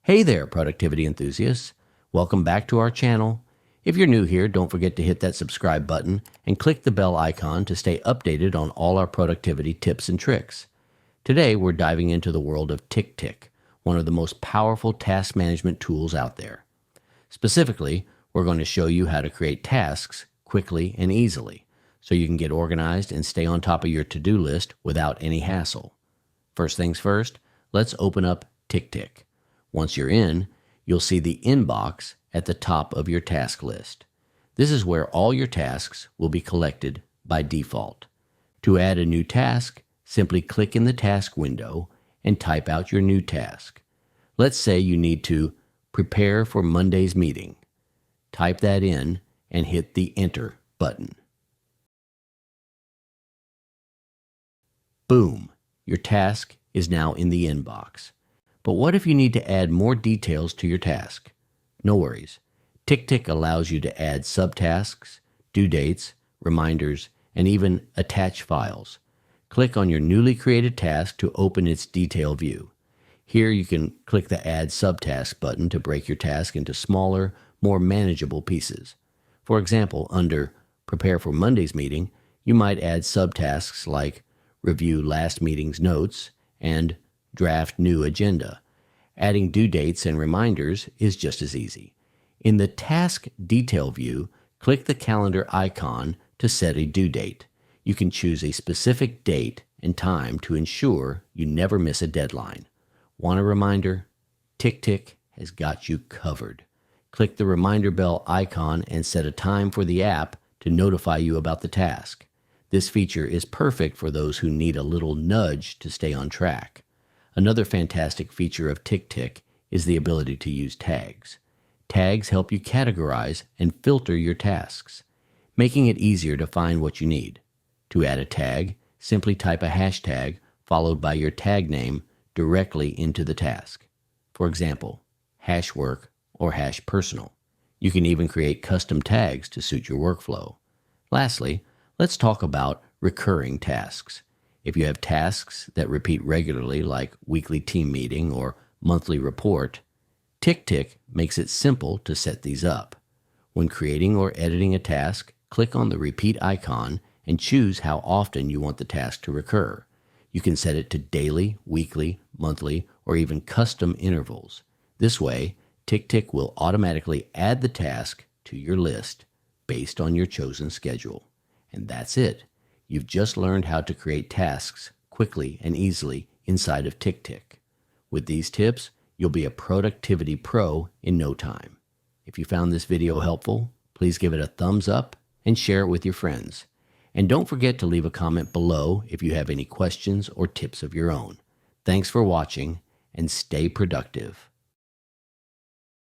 Hey there, productivity enthusiasts. Welcome back to our channel. If you're new here, don't forget to hit that subscribe button and click the bell icon to stay updated on all our productivity tips and tricks. Today, we're diving into the world of TickTick, one of the most powerful task management tools out there. Specifically, we're going to show you how to create tasks quickly and easily so you can get organized and stay on top of your to-do list without any hassle. First things first, let's open up TickTick. Once you're in, you'll see the inbox at the top of your task list. This is where all your tasks will be collected by default. To add a new task, simply click in the task window and type out your new task. Let's say you need to prepare for Monday's meeting. Type that in and hit the Enter button. Boom! Your task is now in the inbox. But what if you need to add more details to your task? No worries. TickTick allows you to add subtasks, due dates, reminders, and even attach files. Click on your newly created task to open its detail view. Here you can click the Add Subtask button to break your task into smaller, more manageable pieces. For example, under Prepare for Monday's meeting, you might add subtasks like Review last meeting's notes and Draft new agenda. Adding due dates and reminders is just as easy. In the Task Detail view, click the calendar icon to set a due date. You can choose a specific date and time to ensure you never miss a deadline. Want a reminder? TickTick has got you covered. Click the reminder bell icon and set a time for the app to notify you about the task. This feature is perfect for those who need a little nudge to stay on track. Another fantastic feature of TickTick is the ability to use tags. Tags help you categorize and filter your tasks, making it easier to find what you need. To add a tag, simply type a hashtag followed by your tag name directly into the task. For example, #work or #personal. You can even create custom tags to suit your workflow. Lastly, let's talk about recurring tasks. If you have tasks that repeat regularly, like weekly team meeting or monthly report, TickTick makes it simple to set these up. When creating or editing a task, click on the repeat icon and choose how often you want the task to recur. You can set it to daily, weekly, monthly, or even custom intervals. This way, TickTick will automatically add the task to your list based on your chosen schedule. And that's it. You've just learned how to create tasks quickly and easily inside of TickTick. With these tips, you'll be a productivity pro in no time. If you found this video helpful, please give it a thumbs up and share it with your friends. And don't forget to leave a comment below if you have any questions or tips of your own. Thanks for watching and stay productive.